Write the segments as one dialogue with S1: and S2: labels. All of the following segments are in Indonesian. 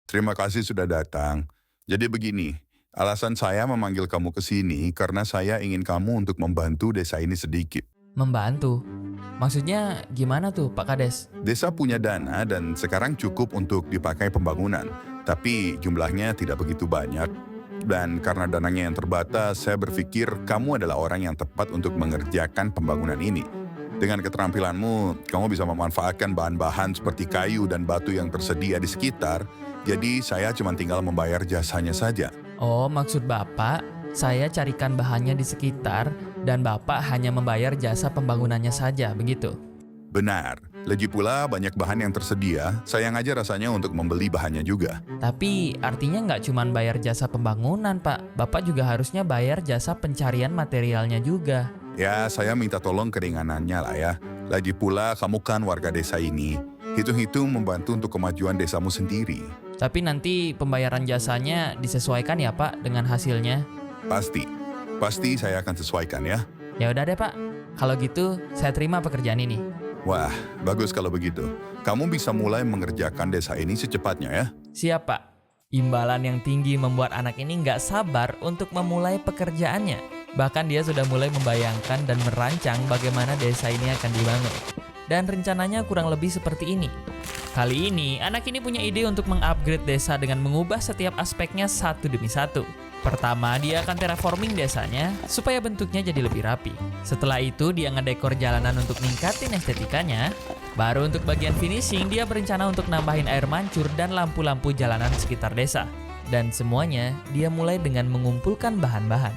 S1: Terima kasih sudah datang. Jadi begini, alasan saya memanggil kamu ke sini karena saya ingin kamu untuk membantu desa ini sedikit.
S2: Membantu? Maksudnya gimana tuh Pak Kades?
S1: Desa punya dana dan sekarang cukup untuk dipakai pembangunan, tapi jumlahnya tidak begitu banyak. Dan karena dananya yang terbatas, saya berpikir kamu adalah orang yang tepat untuk mengerjakan pembangunan ini. Dengan keterampilanmu, kamu bisa memanfaatkan bahan-bahan seperti kayu dan batu yang tersedia di sekitar, jadi saya cuma tinggal membayar jasanya saja.
S2: Oh, maksud Bapak, saya carikan bahannya di sekitar dan Bapak hanya membayar jasa pembangunannya saja, begitu?
S1: Benar, lagi pula banyak bahan yang tersedia, sayang aja rasanya untuk membeli bahannya juga.
S2: Tapi artinya nggak cuma bayar jasa pembangunan, Pak. Bapak juga harusnya bayar jasa pencarian materialnya juga.
S1: Ya, saya minta tolong keringanannya lah ya. Lagi pula kamu kan warga desa ini. Hitung-hitung membantu untuk kemajuan desamu sendiri.
S2: Tapi nanti pembayaran jasanya disesuaikan ya, Pak, dengan hasilnya.
S1: Pasti saya akan sesuaikan ya.
S2: Ya udah deh, Pak. Kalau gitu, saya terima pekerjaan ini.
S1: Wah, bagus kalau begitu. Kamu bisa mulai mengerjakan desa ini secepatnya ya.
S2: Siap, Pak. Imbalan yang tinggi membuat anak ini nggak sabar untuk memulai pekerjaannya. Bahkan dia sudah mulai membayangkan dan merancang bagaimana desa ini akan dibangun. Dan rencananya kurang lebih seperti ini. Kali ini, anak ini punya ide untuk mengupgrade desa dengan mengubah setiap aspeknya satu demi satu. Pertama, dia akan terraforming desanya supaya bentuknya jadi lebih rapi. Setelah itu, dia ngedekor jalanan untuk ningkatin estetikanya. Baru untuk bagian finishing, dia berencana untuk nambahin air mancur dan lampu-lampu jalanan sekitar desa. Dan semuanya, dia mulai dengan mengumpulkan bahan-bahan.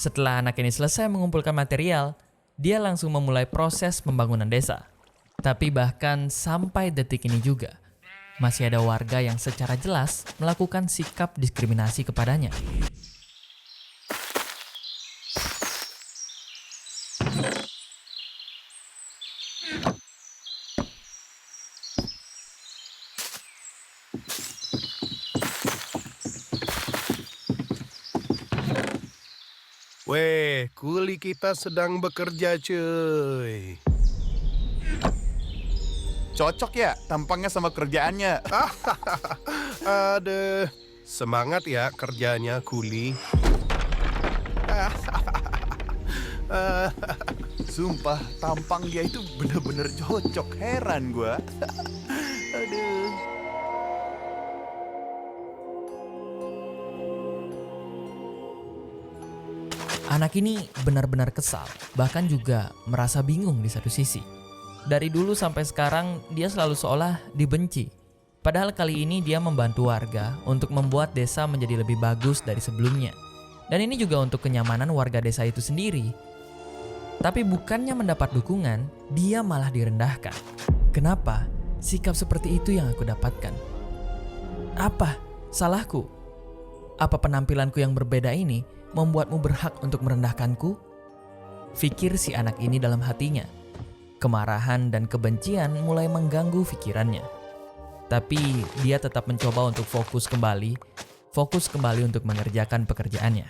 S2: Setelah anak ini selesai mengumpulkan material, dia langsung memulai proses pembangunan desa. Tapi bahkan sampai detik ini juga, masih ada warga yang secara jelas melakukan sikap diskriminasi kepadanya.
S3: Weh, kuli kita sedang bekerja cuy.
S4: Cocok ya tampangnya sama kerjaannya.
S3: Aduh, semangat ya kerjanya kuli.
S4: Sumpah, tampang dia itu bener-bener cocok. Heran gua. Aduh.
S2: Anak ini benar-benar kesal, bahkan juga merasa bingung di satu sisi. Dari dulu sampai sekarang, dia selalu seolah dibenci. Padahal kali ini dia membantu warga untuk membuat desa menjadi lebih bagus dari sebelumnya. Dan ini juga untuk kenyamanan warga desa itu sendiri. Tapi bukannya mendapat dukungan, dia malah direndahkan. Kenapa? Sikap seperti itu yang aku dapatkan. Apa salahku? Apa penampilanku yang berbeda ini membuatmu berhak untuk merendahkanku? Pikir si anak ini dalam hatinya. Kemarahan dan kebencian mulai mengganggu pikirannya. Tapi dia tetap mencoba untuk fokus kembali untuk mengerjakan pekerjaannya.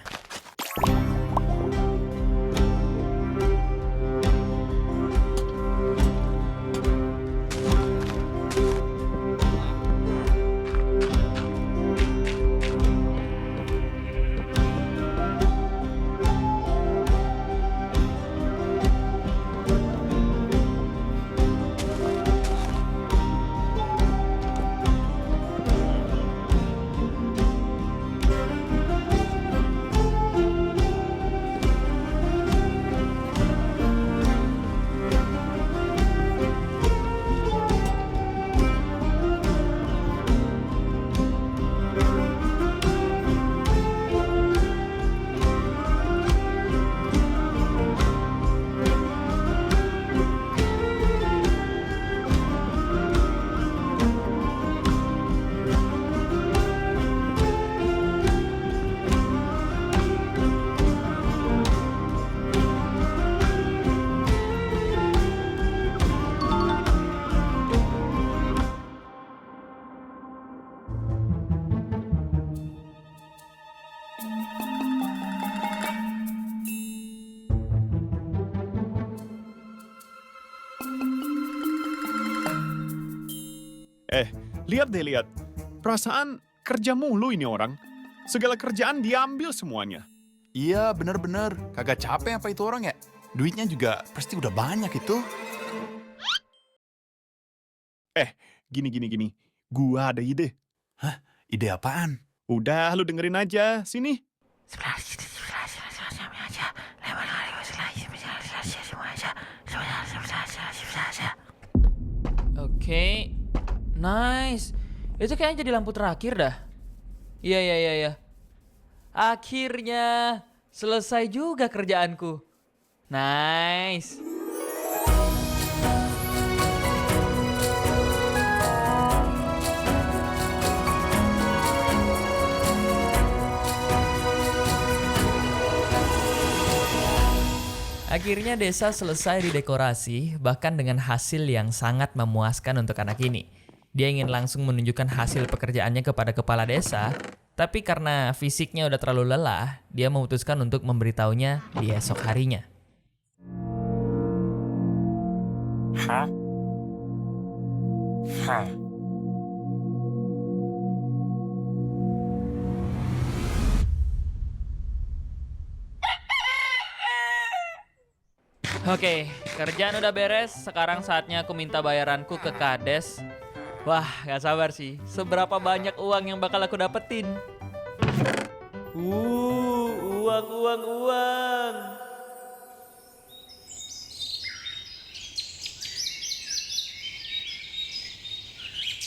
S5: Lihat deh, lihat. Perasaan kerja mulu ini orang. Segala kerjaan diambil semuanya.
S4: Iya, bener-bener. Kagak capek apa itu orang ya? Duitnya juga pasti udah banyak itu.
S5: Gini. Gua ada ide.
S4: Ide apaan?
S5: Udah, lu dengerin aja. Sini.
S2: Oke, nice. Itu kayaknya jadi lampu terakhir dah. Iya. Akhirnya selesai juga kerjaanku. Nice. Akhirnya desa selesai didekorasi, bahkan dengan hasil yang sangat memuaskan untuk anak ini. Dia ingin langsung menunjukkan hasil pekerjaannya kepada kepala desa, tapi karena fisiknya udah terlalu lelah, dia memutuskan untuk memberitahunya di esok harinya. Oke, kerjaan udah beres, sekarang saatnya aku minta bayaranku ke Kades. Wah, gak sabar sih, seberapa banyak uang yang bakal aku dapetin. Uang.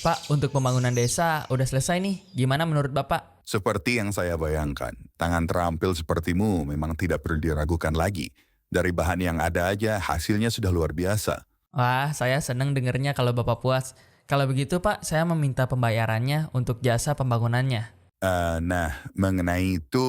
S2: Pak, untuk pembangunan desa udah selesai nih, gimana menurut Bapak?
S1: Seperti yang saya bayangkan, tangan terampil sepertimu memang tidak perlu diragukan lagi. Dari bahan yang ada aja, hasilnya sudah luar biasa.
S2: Wah, saya seneng dengernya kalau Bapak puas. Kalau begitu Pak, saya meminta pembayarannya untuk jasa pembangunannya.
S1: Nah, mengenai itu,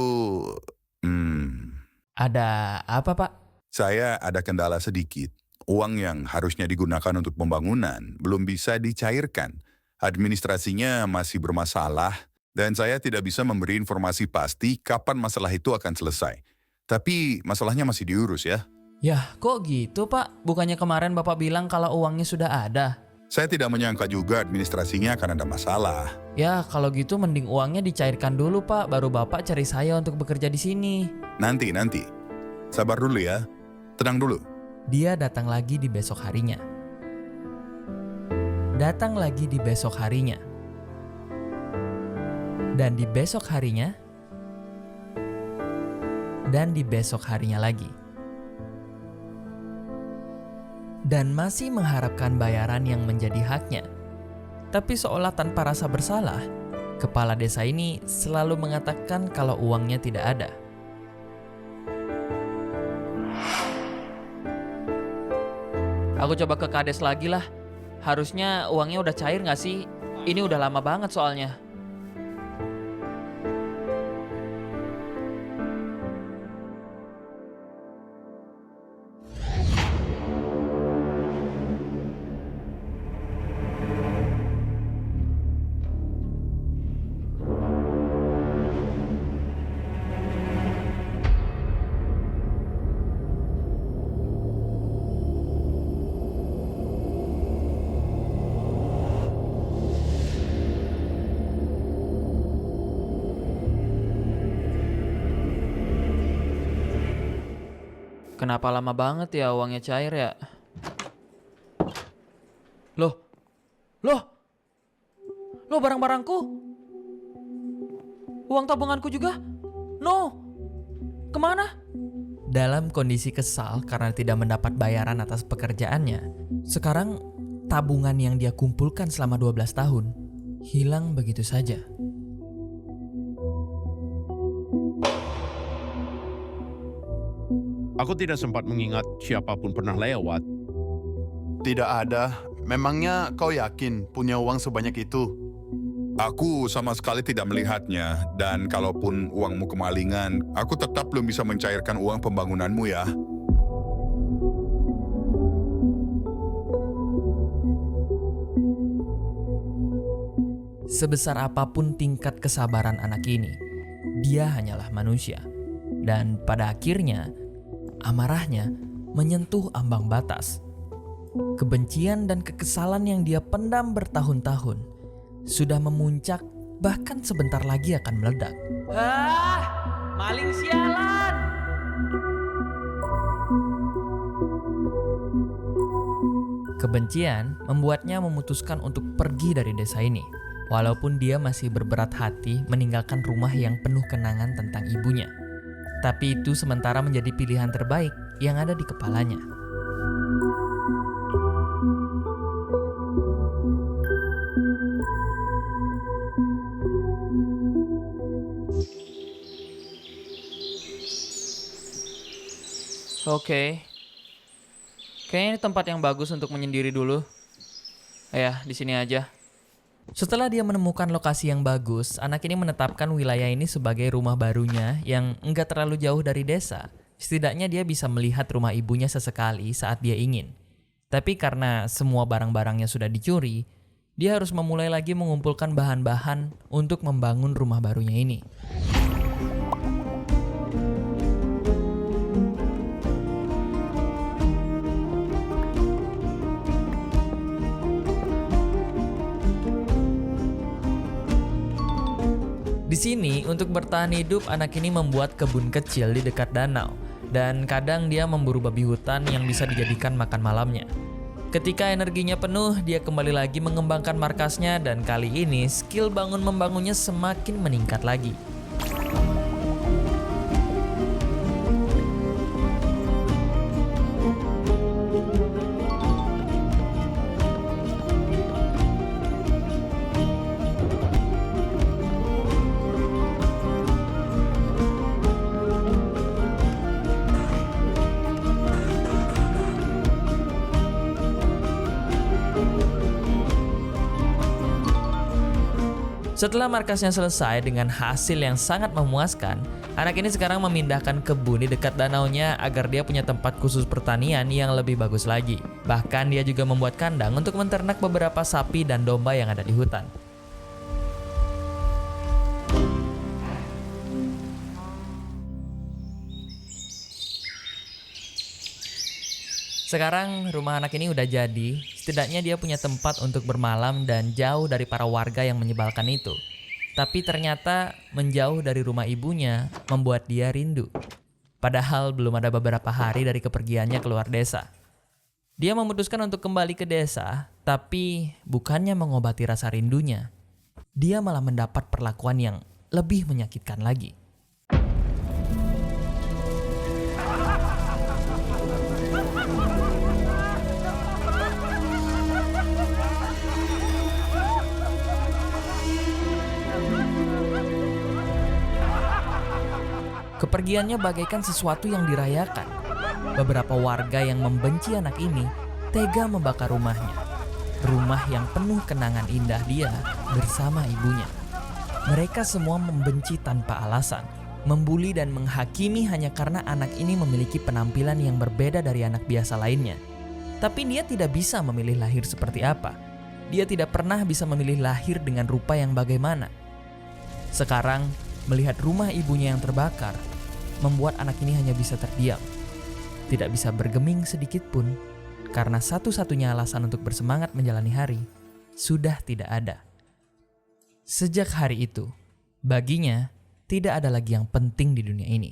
S2: Ada apa Pak?
S1: saya ada kendala sedikit. Uang yang harusnya digunakan untuk pembangunan belum bisa dicairkan. Administrasinya masih bermasalah, dan saya tidak bisa memberi informasi pasti kapan masalah itu akan selesai. Tapi masalahnya masih diurus ya.
S2: Yah, kok gitu Pak? Bukannya kemarin Bapak bilang kalau uangnya sudah ada?
S1: Saya tidak menyangka juga administrasinya akan ada masalah.
S2: Ya, kalau gitu mending uangnya dicairkan dulu Pak, baru Bapak cari saya untuk bekerja di sini.
S1: Nanti. Sabar dulu ya. Tenang dulu.
S2: Dia datang lagi di besok harinya. Dan di besok harinya. Dan di besok harinya lagi. Dan masih mengharapkan bayaran yang menjadi haknya. Tapi seolah tanpa rasa bersalah, kepala desa ini selalu mengatakan kalau uangnya tidak ada. Aku coba ke Kades lagi lah. Harusnya uangnya udah cair gak sih? Ini udah lama banget soalnya. Kenapa lama banget ya uangnya cair ya? Loh barang-barangku? Uang tabunganku juga? No, kemana? Dalam kondisi kesal karena tidak mendapat bayaran atas pekerjaannya, sekarang tabungan yang dia kumpulkan selama 12 tahun hilang begitu saja.
S3: Aku tidak sempat mengingat siapapun pernah lewat.
S4: Tidak ada. Memangnya kau yakin punya uang sebanyak itu?
S1: Aku sama sekali tidak melihatnya, dan kalaupun uangmu kemalingan, aku tetap belum bisa mencairkan uang pembangunanmu ya.
S2: Sebesar apapun tingkat kesabaran anak ini, dia hanyalah manusia. Dan pada akhirnya, amarahnya menyentuh ambang batas. Kebencian dan kekesalan yang dia pendam bertahun-tahun sudah memuncak, bahkan sebentar lagi akan meledak.
S6: Ah, maling sialan.
S2: Kebencian membuatnya memutuskan untuk pergi dari desa ini. Walaupun dia masih berberat hati meninggalkan rumah yang penuh kenangan tentang ibunya. Tapi itu sementara menjadi pilihan terbaik yang ada di kepalanya.
S6: Oke. Kayaknya ini tempat yang bagus untuk menyendiri dulu. Ya, di sini aja.
S2: Setelah dia menemukan lokasi yang bagus, anak ini menetapkan wilayah ini sebagai rumah barunya yang enggak terlalu jauh dari desa. Setidaknya dia bisa melihat rumah ibunya sesekali saat dia ingin. Tapi karena semua barang-barangnya sudah dicuri, dia harus memulai lagi mengumpulkan bahan-bahan untuk membangun rumah barunya ini. Di sini, untuk bertahan hidup, anak ini membuat kebun kecil di dekat danau. Dan kadang dia memburu babi hutan yang bisa dijadikan makan malamnya. Ketika energinya penuh, dia kembali lagi mengembangkan markasnya dan kali ini skill bangun-membangunnya semakin meningkat lagi. Setelah markasnya selesai dengan hasil yang sangat memuaskan, anak ini sekarang memindahkan kebun di dekat danaunya agar dia punya tempat khusus pertanian yang lebih bagus lagi. Bahkan dia juga membuat kandang untuk menternak beberapa sapi dan domba yang ada di hutan. Sekarang rumah anak ini udah jadi, setidaknya dia punya tempat untuk bermalam dan jauh dari para warga yang menyebalkan itu. Tapi ternyata menjauh dari rumah ibunya membuat dia rindu. Padahal belum ada beberapa hari dari kepergiannya keluar desa. Dia memutuskan untuk kembali ke desa, tapi bukannya mengobati rasa rindunya, dia malah mendapat perlakuan yang lebih menyakitkan lagi. Kepergiannya bagaikan sesuatu yang dirayakan. Beberapa warga yang membenci anak ini tega membakar rumahnya. Rumah yang penuh kenangan indah dia bersama ibunya. Mereka semua membenci tanpa alasan, membuli dan menghakimi hanya karena anak ini memiliki penampilan yang berbeda dari anak biasa lainnya. Tapi dia tidak bisa memilih lahir seperti apa. Dia tidak pernah bisa memilih lahir dengan rupa yang bagaimana. Sekarang, melihat rumah ibunya yang terbakar, membuat anak ini hanya bisa terdiam. Tidak bisa bergeming sedikit pun, karena satu-satunya alasan untuk bersemangat menjalani hari sudah tidak ada. Sejak hari itu, baginya tidak ada lagi yang penting di dunia ini.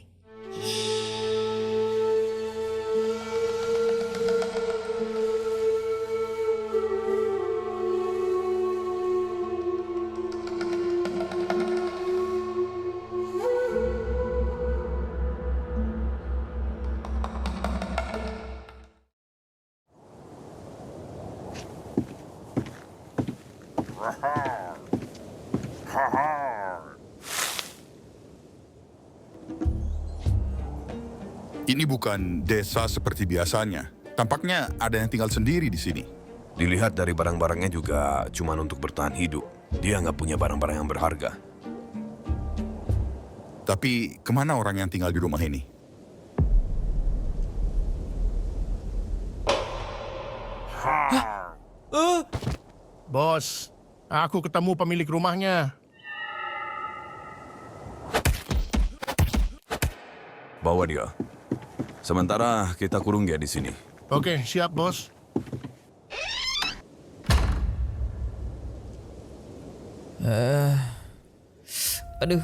S1: Ini bukan desa seperti biasanya. Tampaknya ada yang tinggal sendiri di sini.
S7: Dilihat dari barang-barangnya juga cuma untuk bertahan hidup. Dia nggak punya barang-barang yang berharga.
S1: Tapi kemana orang yang tinggal di rumah ini?
S3: Bos, aku ketemu pemilik rumahnya.
S7: Bawa dia. Sementara kita kurung dia di sini.
S3: Oke, siap bos.
S2: Aduh,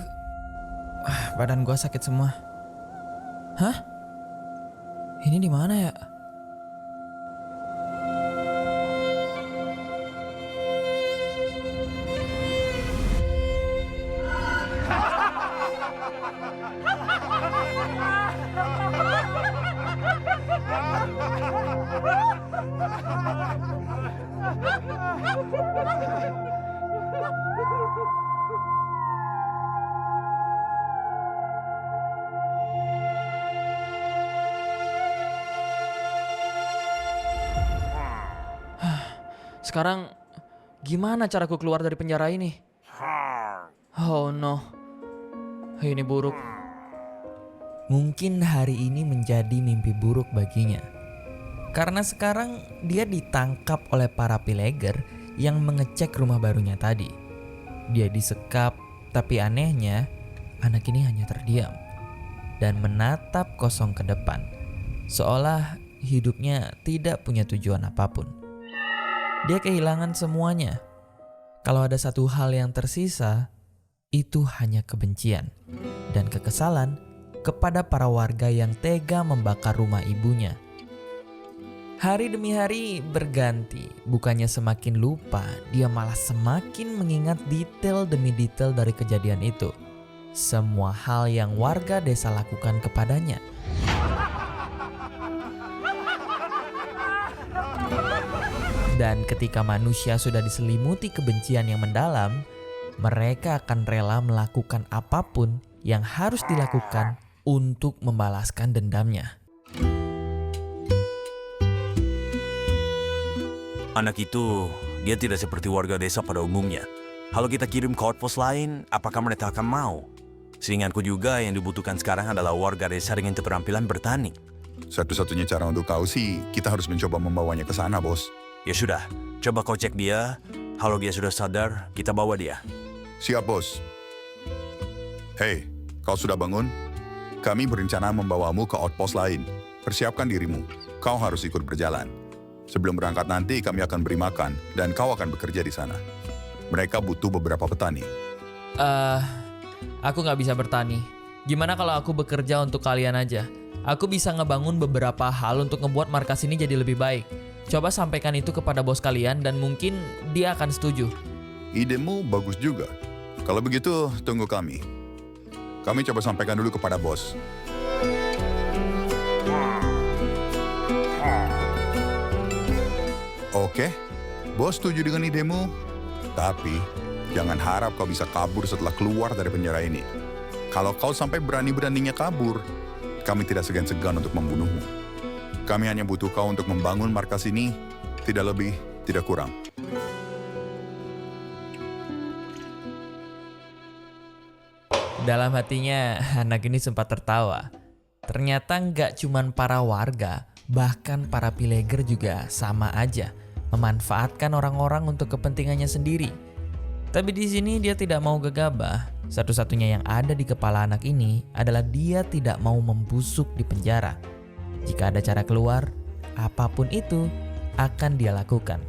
S2: badan gua sakit semua. Hah? Ini di mana ya?
S6: Sekarang gimana caraku keluar dari penjara ini? Oh no. Ini buruk.
S2: Mungkin hari ini menjadi mimpi buruk baginya. Karena sekarang dia ditangkap oleh para pileger yang mengecek rumah barunya tadi. Dia disekap, tapi anehnya anak ini hanya terdiam dan menatap kosong ke depan, seolah hidupnya tidak punya tujuan apapun. Dia kehilangan semuanya. Kalau ada satu hal yang tersisa, itu hanya kebencian dan kekesalan kepada para warga yang tega membakar rumah ibunya. Hari demi hari berganti, bukannya semakin lupa, dia malah semakin mengingat detail demi detail dari kejadian itu. Semua hal yang warga desa lakukan kepadanya. Dan ketika manusia sudah diselimuti kebencian yang mendalam, mereka akan rela melakukan apapun yang harus dilakukan untuk membalaskan dendamnya.
S7: Anak itu, dia tidak seperti warga desa pada umumnya. Kalau kita kirim ke outpost lain, apakah mereka akan mau? Seingatku juga yang dibutuhkan sekarang adalah warga desa dengan keterampilan bertani.
S1: Satu-satunya cara untuk kau sih, kita harus mencoba membawanya ke sana, bos.
S7: Ya sudah, coba kau cek dia. Kalau dia sudah sadar, kita bawa dia.
S1: Siap, bos. Hei, kau sudah bangun? Kami berencana membawamu ke outpost lain. Persiapkan dirimu. Kau harus ikut berjalan. Sebelum berangkat nanti, kami akan beri makan, dan kau akan bekerja di sana. Mereka butuh beberapa petani.
S2: Aku nggak bisa bertani. Gimana kalau aku bekerja untuk kalian aja? Aku bisa ngebangun beberapa hal untuk ngebuat markas ini jadi lebih baik. Coba sampaikan itu kepada bos kalian dan mungkin dia akan setuju.
S1: Idemu bagus juga. Kalau begitu, tunggu kami. Kami coba sampaikan dulu kepada bos. Oke, bos setuju dengan idemu. Tapi, jangan harap kau bisa kabur setelah keluar dari penjara ini. Kalau kau sampai berani-beraninya kabur, kami tidak segan-segan untuk membunuhmu. Kami hanya butuh kau untuk membangun markas ini, tidak lebih, tidak kurang.
S2: Dalam hatinya, anak ini sempat tertawa. Ternyata nggak cuman para warga, bahkan para pileger juga sama aja, memanfaatkan orang-orang untuk kepentingannya sendiri. Tapi di sini dia tidak mau gegabah. Satu-satunya yang ada di kepala anak ini adalah dia tidak mau membusuk di penjara. Jika ada cara keluar, apapun itu akan dia lakukan.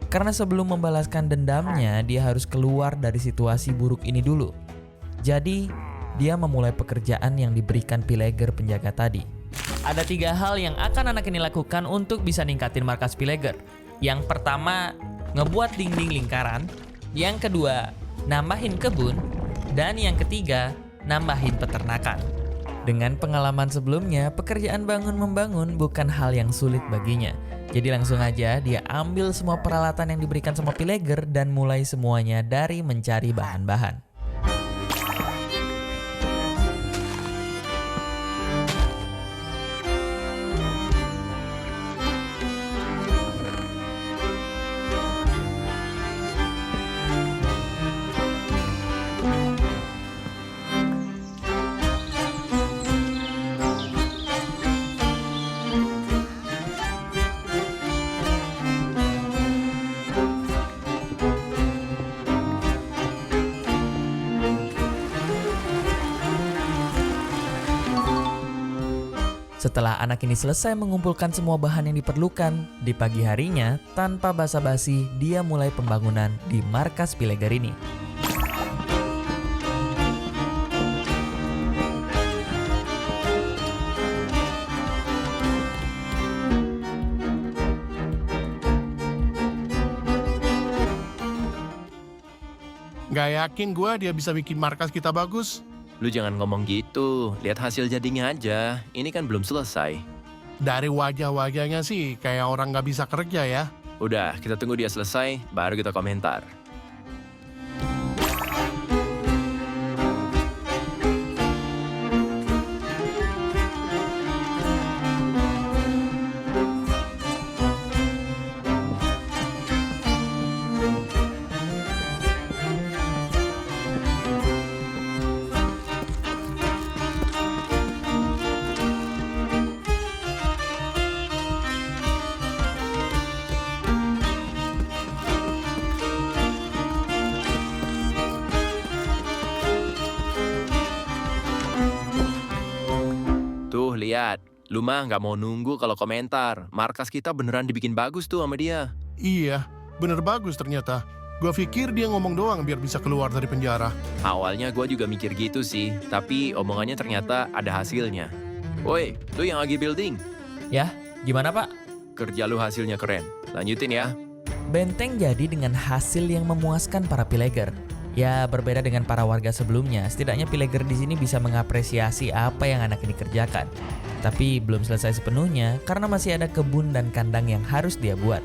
S2: Karena sebelum membalaskan dendamnya, dia harus keluar dari situasi buruk ini dulu. Jadi, dia memulai pekerjaan yang diberikan pileger penjaga tadi. Ada 3 hal yang akan anak ini lakukan untuk bisa ningkatin markas pileger. Yang pertama, ngebuat dinding lingkaran. Yang kedua, nambahin kebun. Dan yang ketiga, nambahin peternakan. Dengan pengalaman sebelumnya, pekerjaan bangun-membangun bukan hal yang sulit baginya. Jadi langsung aja dia ambil semua peralatan yang diberikan sama pileger dan mulai semuanya dari mencari bahan-bahan. Setelah anak ini selesai mengumpulkan semua bahan yang diperlukan, di pagi harinya, tanpa basa-basi, dia mulai pembangunan di markas pileger ini.
S3: Nggak yakin gue dia bisa bikin markas kita bagus.
S8: Lu jangan ngomong gitu, lihat hasil jadinya aja. Ini kan belum selesai.
S3: Dari wajah-wajahnya sih kayak orang nggak bisa kerja ya.
S8: Udah, kita tunggu dia selesai, baru kita komentar. Tuh, lihat. Lu mah nggak mau nunggu kalau komentar. Markas kita beneran dibikin bagus tuh sama dia.
S3: Iya, bener bagus ternyata. Gue pikir dia ngomong doang biar bisa keluar dari penjara.
S8: Awalnya gue juga mikir gitu sih, tapi omongannya ternyata ada hasilnya. Woi, lu yang lagi building,
S2: Ya, gimana Pak?
S8: kerja lu hasilnya keren. Lanjutin ya.
S2: Benteng jadi dengan hasil yang memuaskan para pileger. Ya, berbeda dengan para warga sebelumnya, setidaknya pileger di sini bisa mengapresiasi apa yang anak ini kerjakan. Tapi belum selesai sepenuhnya karena masih ada kebun dan kandang yang harus dia buat.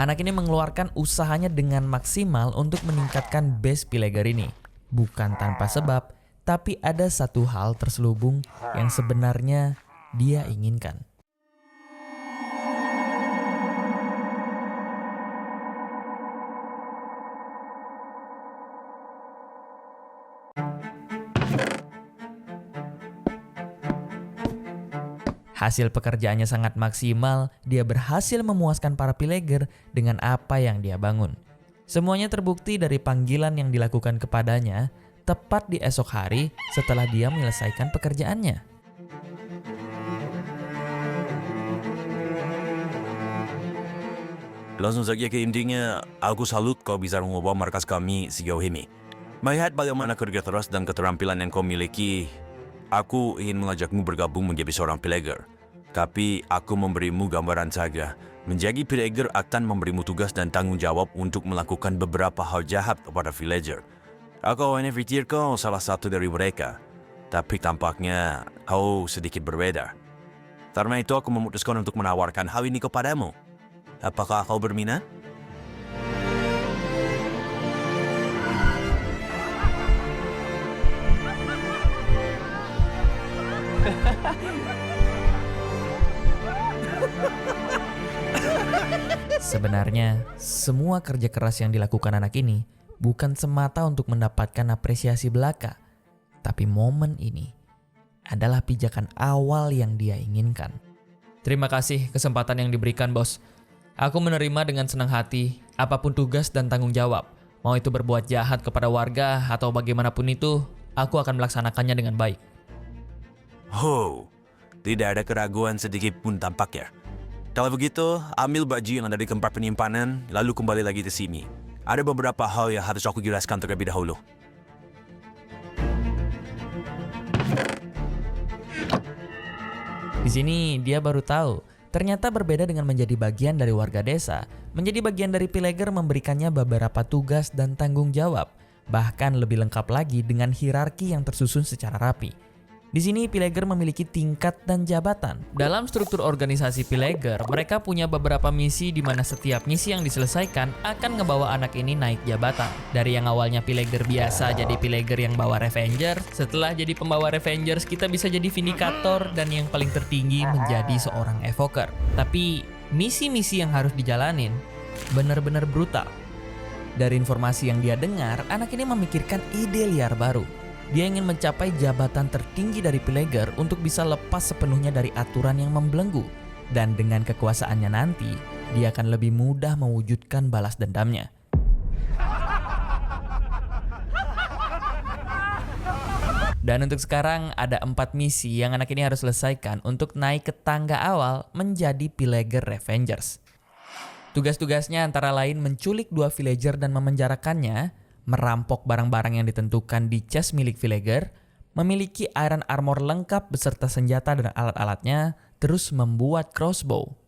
S2: Anak ini mengeluarkan usahanya dengan maksimal untuk meningkatkan base pileger ini. Bukan tanpa sebab, tapi ada satu hal terselubung yang sebenarnya dia inginkan. Hasil pekerjaannya sangat maksimal, dia berhasil memuaskan para pileger dengan apa yang dia bangun. Semuanya terbukti dari panggilan yang dilakukan kepadanya tepat di esok hari setelah dia menyelesaikan pekerjaannya.
S7: Langsung saja ke intinya, aku salut kau bisa mengubah markas kami sejauh ini. Melihat bagaimana kerja keras dan keterampilan yang kau miliki, aku ingin mengajakmu bergabung menjadi seorang pileger. Tapi aku memberimu gambaran saja. Menjadi pileger akan memberimu tugas dan tanggung jawab untuk melakukan beberapa hal jahat kepada villager. Aku hanya pikir kau salah satu dari mereka. Tapi tampaknya kau sedikit berbeda. Karena itu aku memutuskan untuk menawarkan hal ini kepadamu. Apakah kau berminat?
S2: Sebenarnya, semua kerja keras yang dilakukan anak ini bukan semata untuk mendapatkan apresiasi belaka, tapi momen ini adalah pijakan awal yang dia inginkan. Terima kasih kesempatan yang diberikan, Bos. Aku menerima dengan senang hati apapun tugas dan tanggung jawab. Mau itu berbuat jahat kepada warga atau bagaimanapun itu, aku akan melaksanakannya dengan baik.
S7: Oh, tidak ada keraguan sedikit pun tampaknya. Kalau begitu, ambil baju yang ada di tempat penyimpanan, lalu kembali lagi ke sini. Ada beberapa hal yang harus aku jelaskan terlebih dahulu.
S2: Di sini dia baru tahu, ternyata berbeda dengan menjadi bagian dari warga desa. Menjadi bagian dari pileger memberikannya beberapa tugas dan tanggung jawab, bahkan lebih lengkap lagi dengan hierarki yang tersusun secara rapi. Di sini Pillager memiliki tingkat dan jabatan. Dalam struktur organisasi Pillager, mereka punya beberapa misi di mana setiap misi yang diselesaikan akan ngebawa anak ini naik jabatan. Dari yang awalnya Pillager biasa jadi Pillager yang bawa Revenger, setelah jadi pembawa Revengers kita bisa jadi Vindicator, dan yang paling tertinggi menjadi seorang Evoker. Tapi misi-misi yang harus dijalanin benar-benar brutal. Dari informasi yang dia dengar, anak ini memikirkan ide liar baru. Dia ingin mencapai jabatan tertinggi dari Pillager untuk bisa lepas sepenuhnya dari aturan yang membelenggu. Dan dengan kekuasaannya nanti, dia akan lebih mudah mewujudkan balas dendamnya. Dan untuk sekarang ada 4 misi yang anak ini harus selesaikan untuk naik ke tangga awal menjadi Pillager Revengers. Tugas-tugasnya antara lain menculik 2 villager dan memenjarakannya, merampok barang-barang yang ditentukan di chest milik villager, memiliki iron armor lengkap beserta senjata dan alat-alatnya, terus membuat crossbow.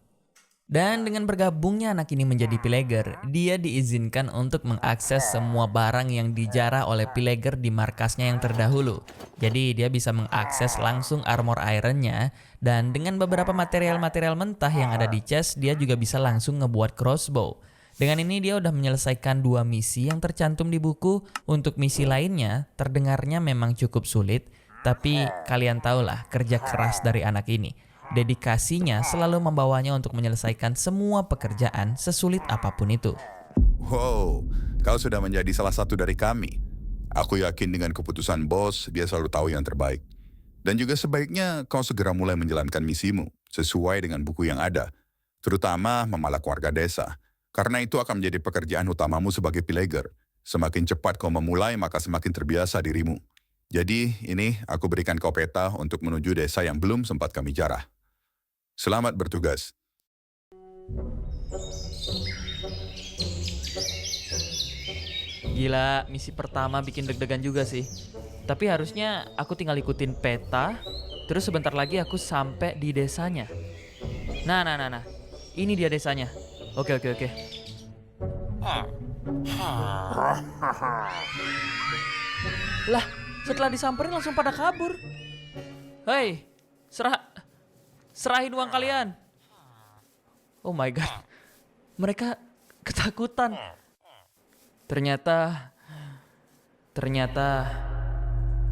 S2: Dan dengan bergabungnya anak ini menjadi Pillager, dia diizinkan untuk mengakses semua barang yang dijarah oleh Pillager di markasnya yang terdahulu. Jadi dia bisa mengakses langsung armor ironnya, dan dengan beberapa material-material mentah yang ada di chest, dia juga bisa langsung ngebuat crossbow. Dengan ini dia udah menyelesaikan 2 misi yang tercantum di buku. Untuk misi lainnya terdengarnya memang cukup sulit, tapi kalian tahulah kerja keras dari anak ini. Dedikasinya selalu membawanya untuk menyelesaikan semua pekerjaan sesulit apapun itu.
S1: Wow, kau sudah menjadi salah satu dari kami. Aku yakin dengan keputusan bos, dia selalu tahu yang terbaik. Dan juga sebaiknya kau segera mulai menjalankan misimu sesuai dengan buku yang ada, terutama memalak warga desa. Karena itu akan menjadi pekerjaan utamamu sebagai Pillager. Semakin cepat kau memulai, maka semakin terbiasa dirimu. Jadi, ini aku berikan kau peta untuk menuju desa yang belum sempat kami jarah. Selamat bertugas.
S6: Gila, misi pertama bikin deg-degan juga sih. Tapi harusnya aku tinggal ikutin peta, terus sebentar lagi aku sampai di desanya. Nah. Ini dia desanya. Oke. Lah, setelah disamperin langsung pada kabur. Hei, serahin uang kalian. Oh my god, mereka ketakutan. Ternyata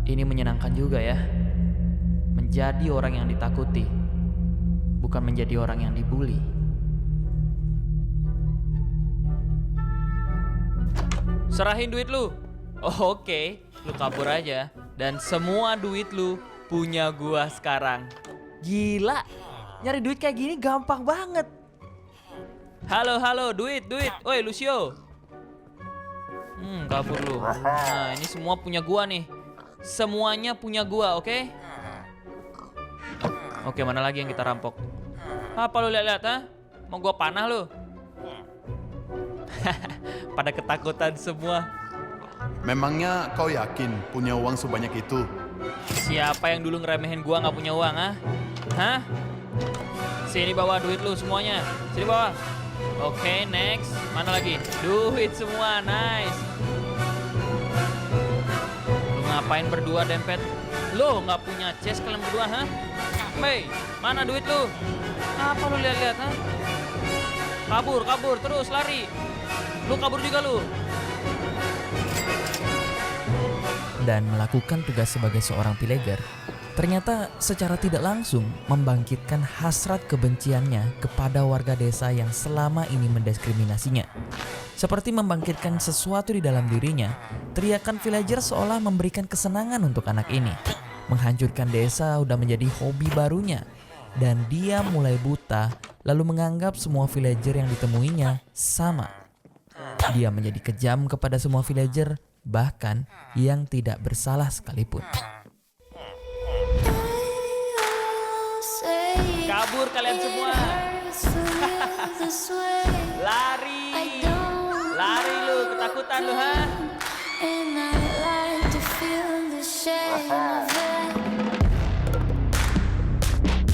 S6: ini menyenangkan juga ya. Menjadi orang yang ditakuti, bukan menjadi orang yang dibully. Serahin duit lu. Oh, oke, lu kabur aja. Dan semua duit lu punya gua sekarang. Gila, nyari duit kayak gini gampang banget. Halo, duit. Oi, Lucio. Kabur lu. Nah, ini semua punya gua nih. Semuanya punya gua, oke? Oke, mana lagi yang kita rampok? Apa lu lihat-lihat, ha? Mau gua panah lu? Pada ketakutan semua.
S4: Memangnya kau yakin punya uang sebanyak itu?
S6: Siapa yang dulu ngeremehin gua nggak punya uang, ah? Hah? Sini bawa duit lu semuanya. Sini bawa. Oke, next. Mana lagi? Duit semua, nice. Lu ngapain berdua dempet? Lu nggak punya chest kalian berdua, ha? Hey, mana duit lu? Apa lu lihat-lihat, ha? Kabur, terus lari. Lu kabur juga lu.
S2: Dan melakukan tugas sebagai seorang Pillager, ternyata secara tidak langsung membangkitkan hasrat kebenciannya kepada warga desa yang selama ini mendiskriminasinya. Seperti membangkitkan sesuatu di dalam dirinya, teriakan villager seolah memberikan kesenangan untuk anak ini. Menghancurkan desa udah menjadi hobi barunya, dan dia mulai buta lalu menganggap semua villager yang ditemuinya sama. Dia menjadi kejam kepada semua villager, bahkan yang tidak bersalah sekalipun.
S6: Kabur kalian semua. Lari lu, ketakutan lu, ha?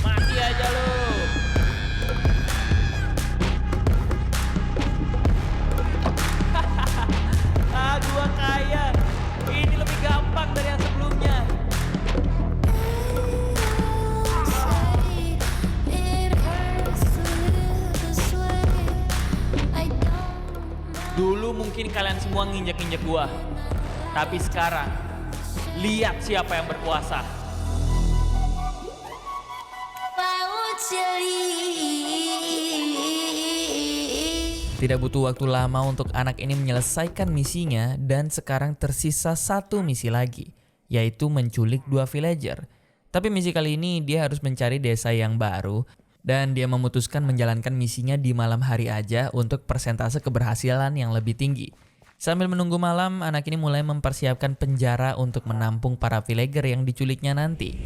S6: Mati aja lu. Gua kaya. Ini lebih gampang dari yang sebelumnya. mungkin kalian semua nginjek-injek gua. Tapi sekarang, lihat siapa yang berkuasa.
S2: Tidak butuh waktu lama untuk anak ini menyelesaikan misinya dan sekarang tersisa satu misi lagi, yaitu menculik 2 villager. Tapi misi kali ini dia harus mencari desa yang baru dan dia memutuskan menjalankan misinya di malam hari aja untuk persentase keberhasilan yang lebih tinggi. Sambil menunggu malam, anak ini mulai mempersiapkan penjara untuk menampung para villager yang diculiknya nanti.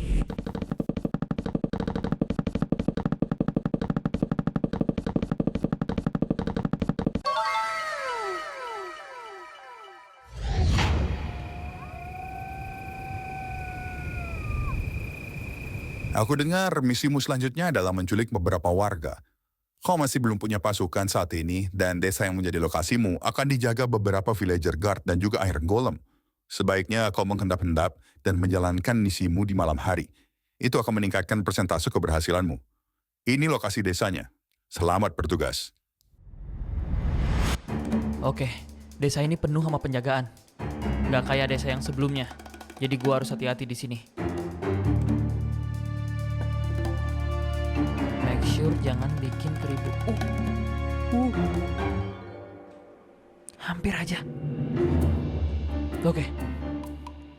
S1: Aku dengar misimu selanjutnya adalah menculik beberapa warga. Kau masih belum punya pasukan saat ini, dan desa yang menjadi lokasimu akan dijaga beberapa villager guard dan juga iron golem. Sebaiknya kau menghendap-hendap dan menjalankan misimu di malam hari. Itu akan meningkatkan persentase keberhasilanmu. Ini lokasi desanya. Selamat bertugas.
S6: Oke, desa ini penuh sama penjagaan. Nggak kayak desa yang sebelumnya. Jadi gua harus hati-hati di sini. Make sure jangan bikin keribut. Hampir aja.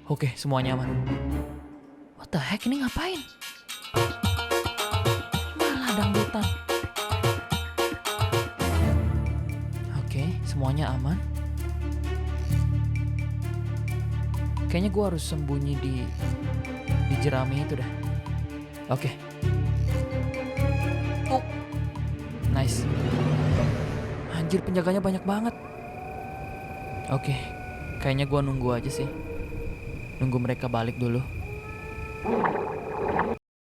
S6: Oke, semuanya aman. What the heck, ini ngapain? Malah dangdutan. Oke, semuanya aman. Kayaknya gue harus sembunyi di jerami itu dah. Oke. Nice. Anjir, penjaganya banyak banget. Oke, kayaknya gue nunggu aja sih. Nunggu mereka balik dulu.